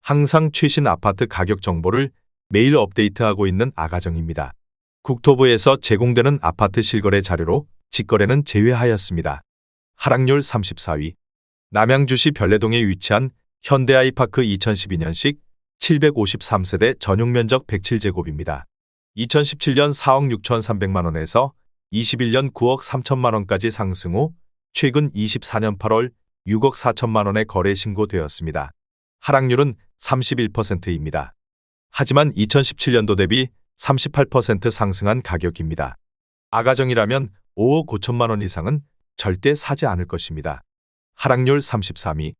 항상 최신 아파트 가격 정보를 매일 업데이트하고 있는 아가정입니다. 국토부에서 제공되는 아파트 실거래 자료로 직거래는 제외하였습니다. 하락률 34위. 남양주시 별내동에 위치한 현대아이파크 2012년식 753세대 전용면적 107제곱입니다. 2017년 4억 6,300만원에서 21년 9억 3천만원까지 상승 후 최근 24년 8월 6억 4천만원에 거래 신고되었습니다. 하락률은 31%입니다. 하지만 2017년도 대비 38% 상승한 가격입니다. 아가정이라면 5억 5천만원 이상은 절대 사지 않을 것입니다. 하락률 33위.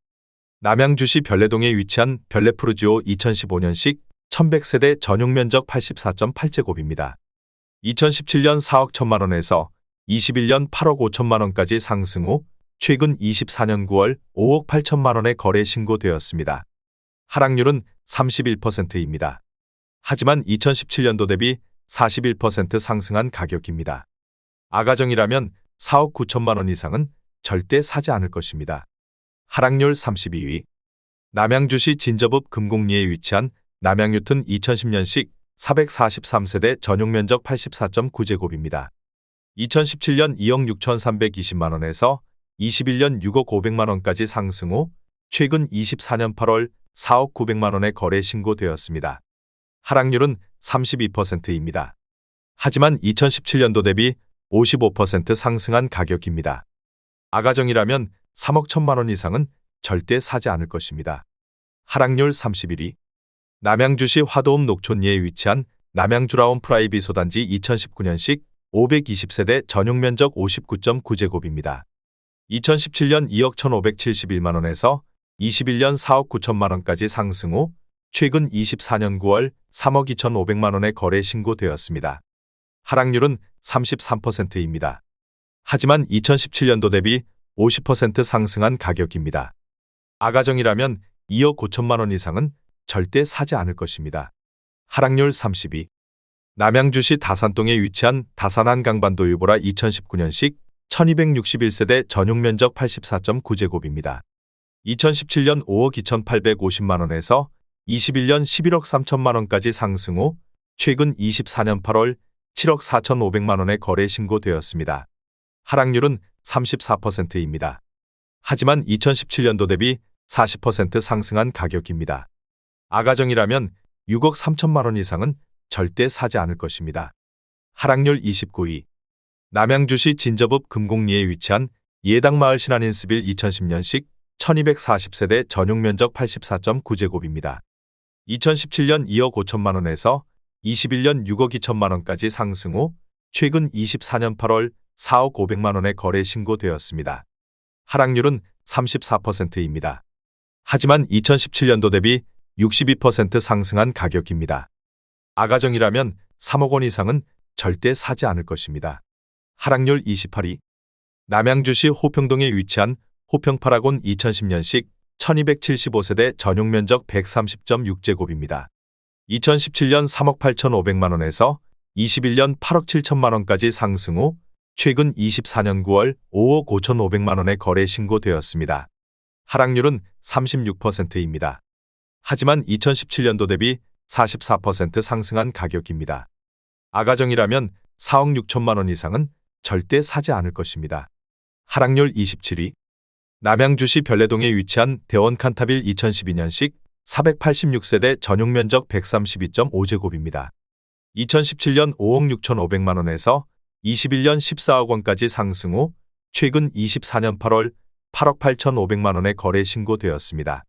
남양주시 별내동에 위치한 별내푸르지오 2115년식 1100세대 전용면적 84.8제곱입니다. 2017년 4억 1천만원에서 21년 8억 5천만원까지 상승 후 최근 24년 9월 5억 8천만원에 거래 신고되었습니다. 하락률은 31%입니다. 하지만 2017년도 대비 41% 상승한 가격입니다. 아가정이라면 4억 9천만원 이상은 절대 사지 않을 것입니다. 하락률 32위. 남양주시 진저읍 금곡리에 위치한 남양유튼 2010년식 443세대 전용면적 84.9제곱입니다. 2017년 2억 6,320만원에서 21년 6억 500만원까지 상승 후 최근 24년 8월 4억 900만원에 거래 신고되었습니다. 하락률은 32%입니다. 하지만 2017년도 대비 55% 상승한 가격입니다. 아가정이라면 3억 1천만원 이상은 절대 사지 않을 것입니다. 하락률 31위. 남양주시 화도읍 녹촌리에 위치한 남양주라운 프라이빗 소단지 2019년식 520세대 전용면적 59.9제곱입니다. 2017년 2억 1,571만원에서 21년 4억 9천만원까지 상승 후 최근 24년 9월 3억 2,500만원에 거래 신고되었습니다. 하락률은 33%입니다. 하지만 2017년도 대비 50% 상승한 가격입니다. 아가정이라면 2억 5천만원 이상은 절대 사지 않을 것입니다. 하락률 32. 남양주시 다산동에 위치한 다산한 강반도 유보라 2019년식 1261세대 전용면적 84.9제곱입니다. 2017년 5억 2,850만원에서 21년 11억 3천만원까지 상승 후 최근 24년 8월 7억 4,500만원에 거래 신고되었습니다. 하락률은 34%입니다. 하지만 2017년도 대비 40% 상승한 가격입니다. 아가정이라면 6억 3천만원 이상은 절대 사지 않을 것입니다. 하락률 29위. 남양주시 진저읍 금곡리에 위치한 예당마을 신한인스빌 2010년식 1240세대 전용면적 84.9제곱입니다. 2017년 2억 5천만원에서 21년 6억 2천만원까지 상승 후 최근 24년 8월 4억 500만원에 거래 신고되었습니다. 하락률은 34%입니다. 하지만 2017년도 대비 62% 상승한 가격입니다. 아가정이라면 3억 원 이상은 절대 사지 않을 것입니다. 하락률 28위. 남양주시 호평동에 위치한 호평파라곤 2010년식 1275세대 전용면적 130.6제곱입니다. 2017년 3억 8,500만원에서 21년 8억 7천만원까지 상승 후 최근 24년 9월 5억 5,500만원에 거래 신고되었습니다. 하락률은 36%입니다. 하지만 2017년도 대비 44% 상승한 가격입니다. 아가정이라면 4억 6천만원 이상은 절대 사지 않을 것입니다. 하락률 27위. 남양주시 별내동에 위치한 대원 칸타빌 2012년식 486세대 전용면적 132.5제곱입니다. 2017년 5억 6,500만원에서 21년 14억 원까지 상승 후 최근 24년 8월 8억 8,500만원에 거래 신고되었습니다.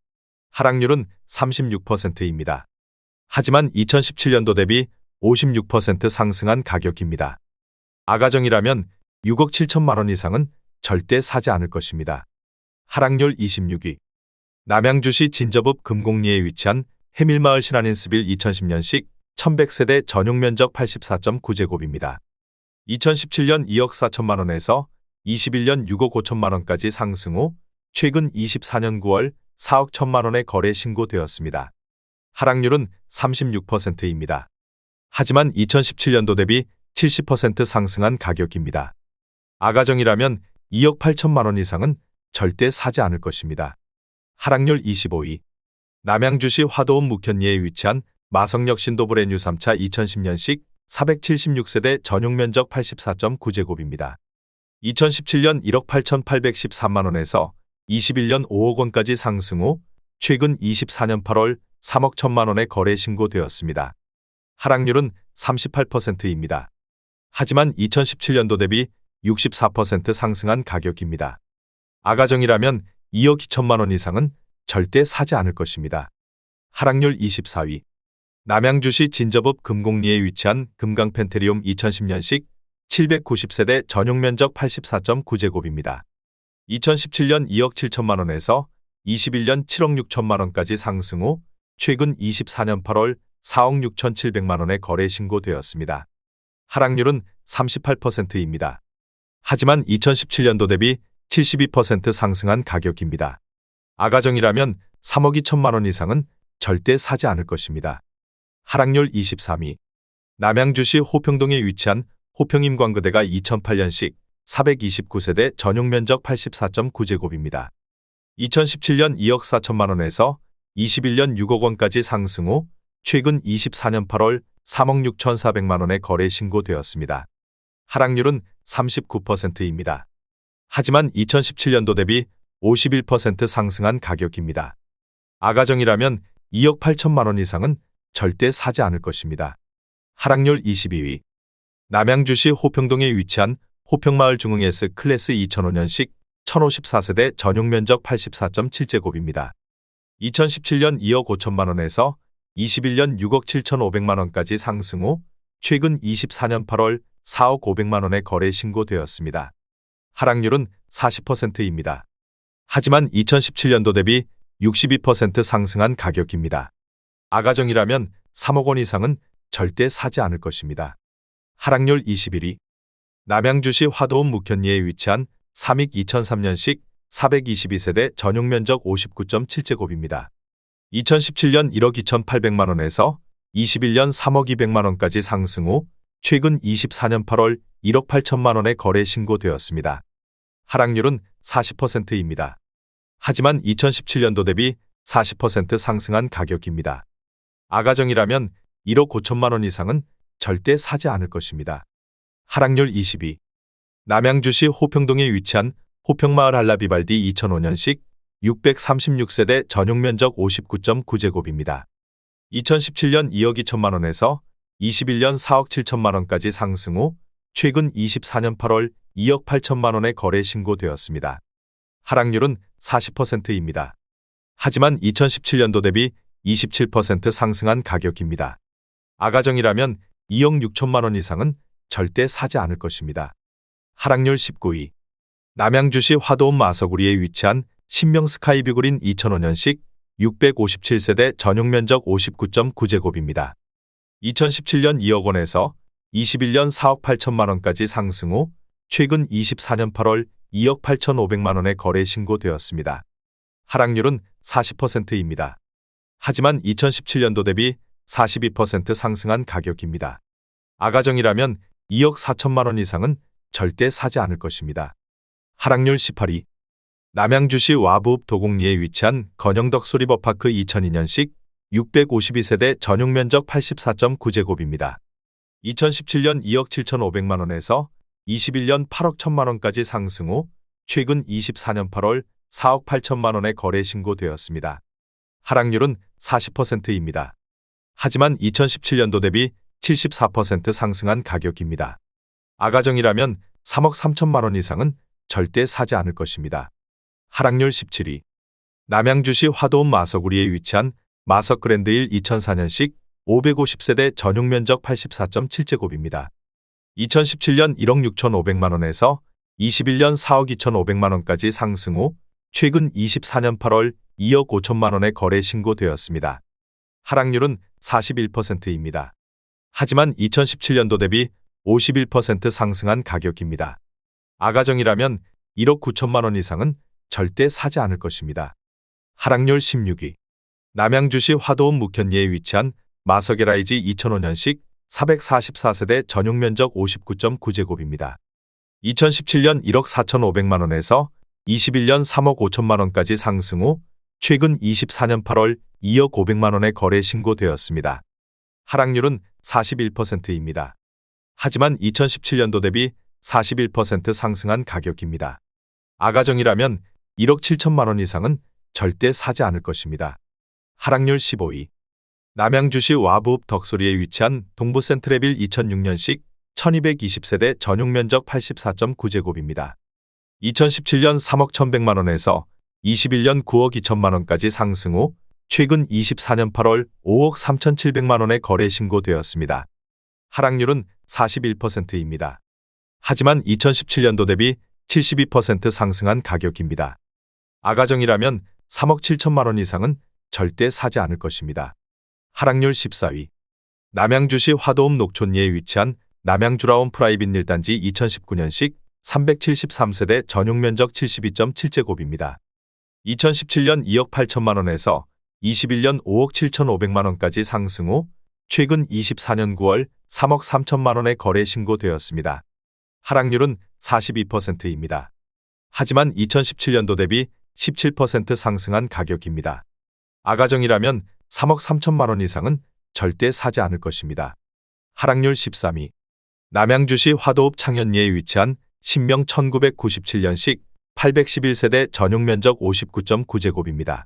하락률은 36%입니다. 하지만 2017년도 대비 56% 상승한 가격입니다. 아가정이라면 6억 7천만원 이상은 절대 사지 않을 것입니다. 하락률 26위. 남양주시 진저읍 금곡리에 위치한 해밀마을 신한인스빌 2010년식 1100세대 전용면적 84.9제곱입니다. 2017년 2억 4천만원에서 21년 6억 5천만원까지 상승 후 최근 24년 9월 4억 1천만원에 거래 신고되었습니다. 하락률은 36%입니다. 하지만 2017년도 대비 70% 상승한 가격입니다. 아가정이라면 2억 8천만원 이상은 절대 사지 않을 것입니다. 하락률 25위. 남양주시 화도읍 묵현리에 위치한 마성역 신도브레뉴 3차 2010년식 476세대 전용 면적 84.9제곱입니다. 2017년 1억 8,813만원에서 21년 5억 원까지 상승 후 최근 24년 8월 3억 1천만원에 거래 신고되었습니다. 하락률은 38%입니다. 하지만 2017년도 대비 64% 상승한 가격입니다. 아가정이라면 2억 2천만원 이상은 절대 사지 않을 것입니다. 하락률 24위. 남양주시 진저읍 금곡리에 위치한 금강펜테리움 2010년식 790세대 전용 면적 84.9제곱입니다. 2017년 2억 7천만원에서 21년 7억 6천만원까지 상승 후 최근 24년 8월 4억 6천7백만원에 거래 신고되었습니다. 하락률은 38%입니다. 하지만 2017년도 대비 72% 상승한 가격입니다. 아가정이라면 3억 2천만원 이상은 절대 사지 않을 것입니다. 하락률 23위. 남양주시 호평동에 위치한 호평임광그대가 2008년식 429세대 전용 면적 84.9제곱입니다. 2017년 2억 4천만원에서 21년 6억 원까지 상승 후 최근 24년 8월 3억 6천4백만원에 거래 신고되었습니다. 하락률은 39%입니다. 하지만 2017년도 대비 51% 상승한 가격입니다. 아가정이라면 2억 8천만원 이상은 절대 사지 않을 것입니다. 하락률 22위. 남양주시 호평동에 위치한 호평마을 중흥S 클래스 2005년식 1054세대 전용 면적 84.7제곱입니다. 2017년 2억 5천만원에서 21년 6억 7천5백만원까지 상승 후 최근 24년 8월 4억 5백만원에 거래 신고되었습니다. 하락률은 40%입니다. 하지만 2017년도 대비 62% 상승한 가격입니다. 아가정이라면 3억 원 이상은 절대 사지 않을 것입니다. 하락률 21위. 남양주시 화도읍 묵현리에 위치한 삼익 2003년식 422세대 전용 면적 59.7제곱입니다. 2017년 1억 2천8백만원에서 21년 3억 2백만원까지 상승 후 최근 24년 8월 1억 8천만원에 거래 신고되었습니다. 하락률은 40%입니다. 하지만 2017년도 대비 40% 상승한 가격입니다. 아가정이라면 1억 5천만원 이상은 절대 사지 않을 것입니다. 하락률 22. 남양주시 호평동에 위치한 호평마을 한라비발디 2005년식 636세대 전용 면적 59.9제곱입니다. 2017년 2억 2천만원에서 21년 4억 7천만원까지 상승 후 최근 24년 8월 2억 8천만원에 거래 신고되었습니다. 하락률은 40%입니다. 하지만 2017년도 대비 27% 상승한 가격입니다. 아가정이라면 2억 6천만원 이상은 절대 사지 않을 것입니다. 하락률 19위. 남양주시 화도읍 마서구리에 위치한 신명 스카이뷰그린 2005년식 657세대 전용 면적 59.9제곱입니다. 2017년 2억 원에서 21년 4억 8천만원까지 상승 후 최근 24년 8월 2억 8천5백만원에 거래 신고되었습니다. 하락률은 40%입니다. 하지만 2017년도 대비 42% 상승한 가격입니다. 아가정이라면 2억 4천만원 이상은 절대 사지 않을 것입니다. 하락률 18위. 남양주시 와부읍 도곡리에 위치한 건영덕 소리버파크 2002년식 652세대 전용 면적 84.9제곱입니다. 2017년 2억 7천5백만원에서 21년 8억 1천만원까지 상승 후 최근 24년 8월 4억 8천만원에 거래 신고되었습니다. 하락률은 40%입니다. 하지만 2017년도 대비 74% 상승한 가격입니다. 아가정이라면 3억 3천만원 이상은 절대 사지 않을 것입니다. 하락률 17위. 남양주시 화도읍 마서구리에 위치한 마석그랜드힐 2004년식 550세대 전용 면적 84.7제곱입니다. 2017년 1억 6천5백만원에서 21년 4억 2천5백만원까지 상승 후 최근 24년 8월 2억 5천만원에 거래 신고되었습니다. 하락률은 41%입니다. 하지만 2017년도 대비 51% 상승한 가격입니다. 아가정이라면 1억 9천만원 이상은 절대 사지 않을 것입니다. 하락률 16위. 남양주시 화도읍 묵현리에 위치한 마석에라이지 2005년식 444세대 전용 면적 59.9제곱입니다. 2017년 1억 4천5백만원에서 21년 3억 5천만원까지 상승 후 최근 24년 8월 2억 500만 원의 거래 신고되었습니다. 하락률은 41%입니다. 하지만 2017년도 대비 41% 상승한 가격입니다. 아가정이라면 1억 7천만 원 이상은 절대 사지 않을 것입니다. 하락률 15위. 남양주시 와부읍 덕소리에 위치한 동부센트레빌 2006년식 1220세대 전용 면적 84.9제곱입니다. 2017년 3억 1100만 원에서 21년 9억 2천만 원까지 상승 후 최근 24년 8월 5억 3,700만 원에 거래 신고되었습니다. 하락률은 41%입니다. 하지만 2017년도 대비 72% 상승한 가격입니다. 아가정이라면 3억 7천만 원 이상은 절대 사지 않을 것입니다. 하락률 14위. 남양주시 화도읍 녹촌리에 위치한 남양주라온 프라이빗 1단지 2019년식 373세대 전용 면적 72.7제곱입니다. 2017년 2억 8천만 원에서 21년 5억 7,500만 원까지 상승 후 최근 24년 9월 3억 3천만 원에 거래 신고되었습니다. 하락률은 42%입니다. 하지만 2017년도 대비 17% 상승한 가격입니다. 아가정이라면 3억 3천만 원 이상은 절대 사지 않을 것입니다. 하락률 13위. 남양주시 화도읍 창현리에 위치한 신명 1997년식 811세대 전용 면적 59.9제곱입니다.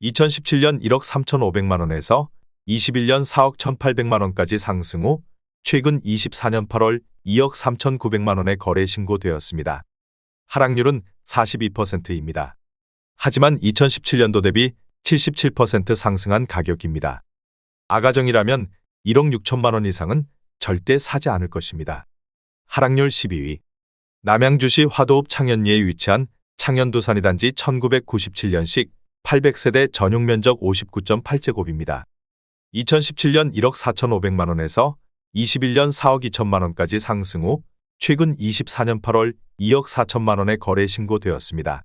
2017년 1억 3,500만 원에서 21년 4억 1,800만 원까지 상승 후 최근 24년 8월 2억 3,900만 원에 거래 신고되었습니다. 하락률은 42%입니다. 하지만 2017년도 대비 77% 상승한 가격입니다. 아가정이라면 1억 6천만 원 이상은 절대 사지 않을 것입니다. 하락률 12위. 남양주시 화도읍 창현리에 위치한 창현두산이단지 1997년식 800세대 전용 면적 59.8제곱입니다. 2017년 1억 4,500만 원에서 21년 4억 2천만 원까지 상승 후 최근 24년 8월 2억 4천만 원에 거래 신고되었습니다.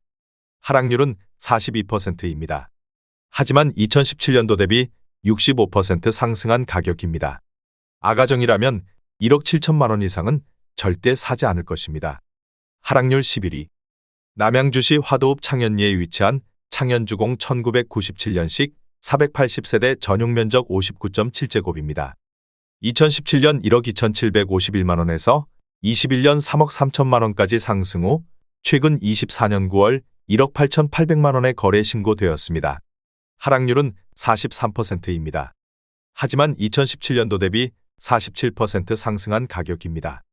하락률은 42%입니다. 하지만 2017년도 대비 65% 상승한 가격입니다. 아가정이라면 1억 7천만 원 이상은 절대 사지 않을 것입니다. 하락률 11위. 남양주시 화도읍 창현리에 위치한 창현주공 1997년식 480세대 전용 면적 59.7제곱입니다. 2017년 1억 2,751만 원에서 21년 3억 3천만 원까지 상승 후 최근 24년 9월 1억 8,800만 원에 거래 신고되었습니다. 하락률은 43%입니다. 하지만 2017년도 대비 47% 상승한 가격입니다.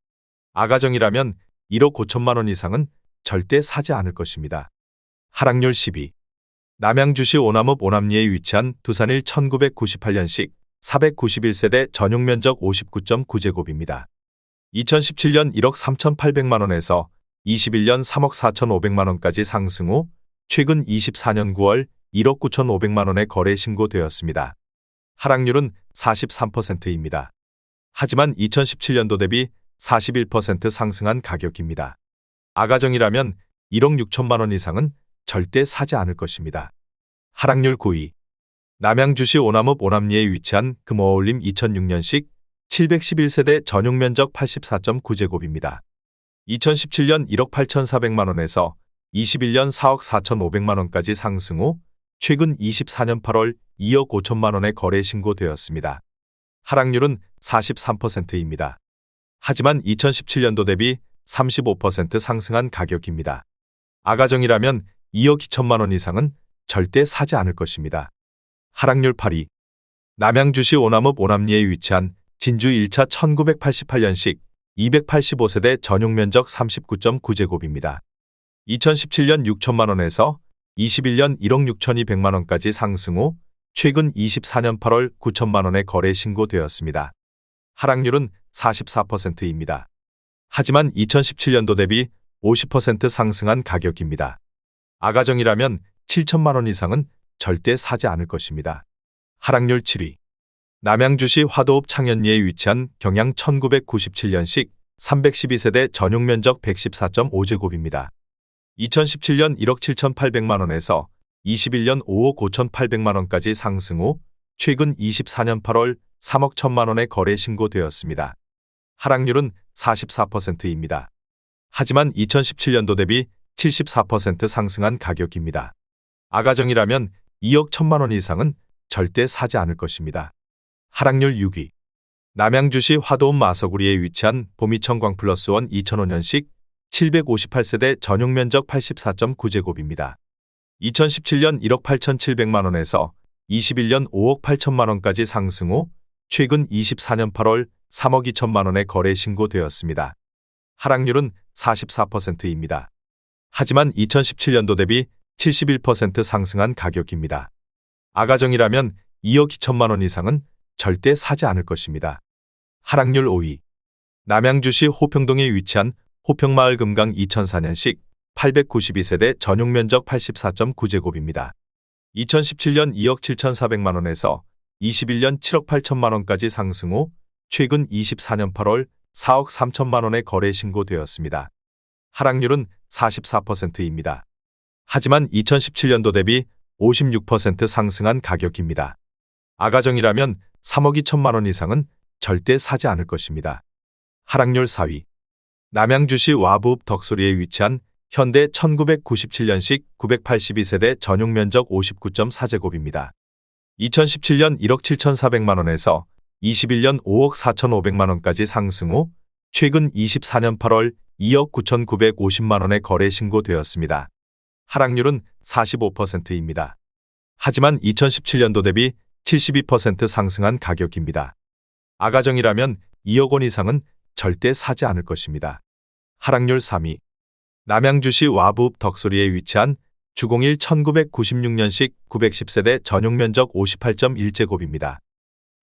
아가정이라면 1억 5천만 원 이상은 절대 사지 않을 것입니다. 하락률 10위. 남양주시 오남읍 오남리에 위치한 두산일 1998년식 491세대 전용 면적 59.9제곱입니다. 2017년 1억 3,800만 원에서 21년 3억 4,500만 원까지 상승 후 최근 24년 9월 1억 9,500만 원에 거래 신고되었습니다. 하락률은 43%입니다. 하지만 2017년도 대비 41% 상승한 가격입니다. 아가정이라면 1억 6천만 원 이상은 절대 사지 않을 것입니다. 하락률 9위. 남양주시 오남읍 오남리에 위치한 금어울림 2006년식 711세대 전용 면적 84.9제곱입니다. 2017년 1억 8,400만 원에서 21년 4억 4,500만 원까지 상승 후 최근 24년 8월 2억 5천만 원에 거래 신고되었습니다. 하락률은 43%입니다. 하지만 2017년도 대비 35% 상승한 가격입니다. 아가정이라면 2억 2천만 원 이상은 절대 사지 않을 것입니다. 하락률 8위. 남양주시 오남읍 오남리에 위치한 진주 1차 1988년식 285세대 전용 면적 39.9제곱입니다. 2017년 6천만 원에서 21년 1억 6,200만 원까지 상승 후 최근 24년 8월 9천만 원에 거래 신고되었습니다. 하락률은 44%입니다. 하지만 2017년도 대비 50% 상승한 가격입니다. 아가정이라면 7천만 원 이상은 절대 사지 않을 것입니다. 하락률 7위. 남양주시 화도읍 창현리에 위치한 경양 1997년식 312세대 전용 면적 114.5제곱입니다. 2017년 1억 7,800만 원에서 21년 5억 5,800만 원까지 상승 후 최근 24년 8월 3억 1천만 원에 거래 신고되었습니다. 하락률은 44%입니다. 하지만 2017년도 대비 74% 상승한 가격입니다. 아가정이라면 2억 1천만 원 이상은 절대 사지 않을 것입니다. 하락률 6위. 남양주시 화도읍 마서구리에 위치한 보미천 광플러스원 2005년식 758세대 전용 면적 84.9제곱입니다. 2017년 1억 8,700만 원에서 21년 5억 8천만 원까지 상승 후 최근 24년 8월 3억 2천만 원에 거래 신고되었습니다. 하락률은 44%입니다. 하지만 2017년도 대비 71% 상승한 가격입니다. 아가정이라면 2억 2천만 원 이상은 절대 사지 않을 것입니다. 하락률 5위. 남양주시 호평동에 위치한 호평마을 금강 2004년식 892세대 전용 면적 84.9제곱입니다. 2017년 2억 7,400만 원에서 21년 7억 8천만 원까지 상승 후 최근 24년 8월 4억 3천만 원에 거래 신고되었습니다. 하락률은 44%입니다. 하지만 2017년도 대비 56% 상승한 가격입니다. 아가정이라면 3억 2천만 원 이상은 절대 사지 않을 것입니다. 하락률 4위. 남양주시 와부읍 덕소리에 위치한 현대 1997년식 982세대 전용 면적 59.4제곱입니다. 2017년 1억 7,400만 원에서 21년 5억 4,500만 원까지 상승 후 최근 24년 8월 2억 9,950만 원에 거래 신고되었습니다. 하락률은 45%입니다. 하지만 2017년도 대비 72% 상승한 가격입니다. 아가정이라면 2억 원 이상은 절대 사지 않을 것입니다. 하락률 3위. 남양주시 와부읍 덕소리에 위치한 주공일 1996년식 910세대 전용 면적 58.1제곱입니다.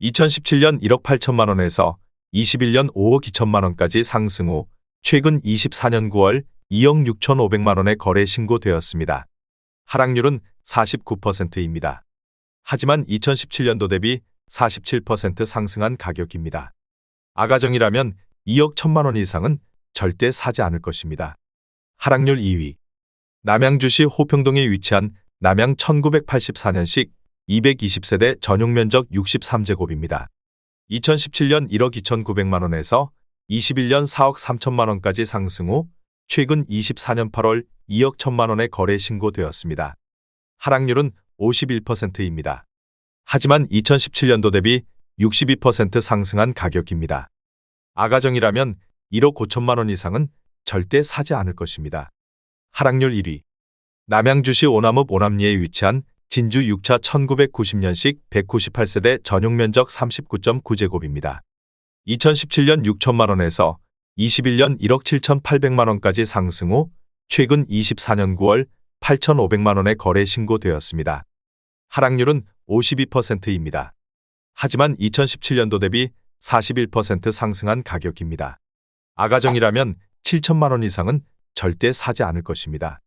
2017년 1억 8천만 원에서 21년 5억 2천만 원까지 상승 후 최근 24년 9월 2억 6,500만 원에 거래 신고되었습니다. 하락률은 49%입니다. 하지만 2017년도 대비 47% 상승한 가격입니다. 아가정이라면 2억 1천만 원 이상은 절대 사지 않을 것입니다. 하락률 2위. 남양주시 호평동에 위치한 남양 1984년식 220세대 전용 면적 63제곱입니다. 2017년 1억 2,900만 원에서 21년 4억 3천만 원까지 상승 후 최근 24년 8월 2억 1천만 원에 거래 신고되었습니다. 하락률은 51%입니다. 하지만 2017년도 대비 62% 상승한 가격입니다. 아가정이라면 1억 5천만 원 이상은 절대 사지 않을 것입니다. 하락률 1위. 남양주시 오남읍 오남리에 위치한 진주 6차 1990년식 198세대 전용 면적 39.9제곱입니다. 2017년 6천만 원에서 21년 1억 7,800만 원까지 상승 후 최근 24년 9월 8,500만 원에 거래 신고되었습니다. 하락률은 52%입니다. 하지만 2017년도 대비 41% 상승한 가격입니다. 아가정이라면 7천만 원 이상은 절대 사지 않을 것입니다.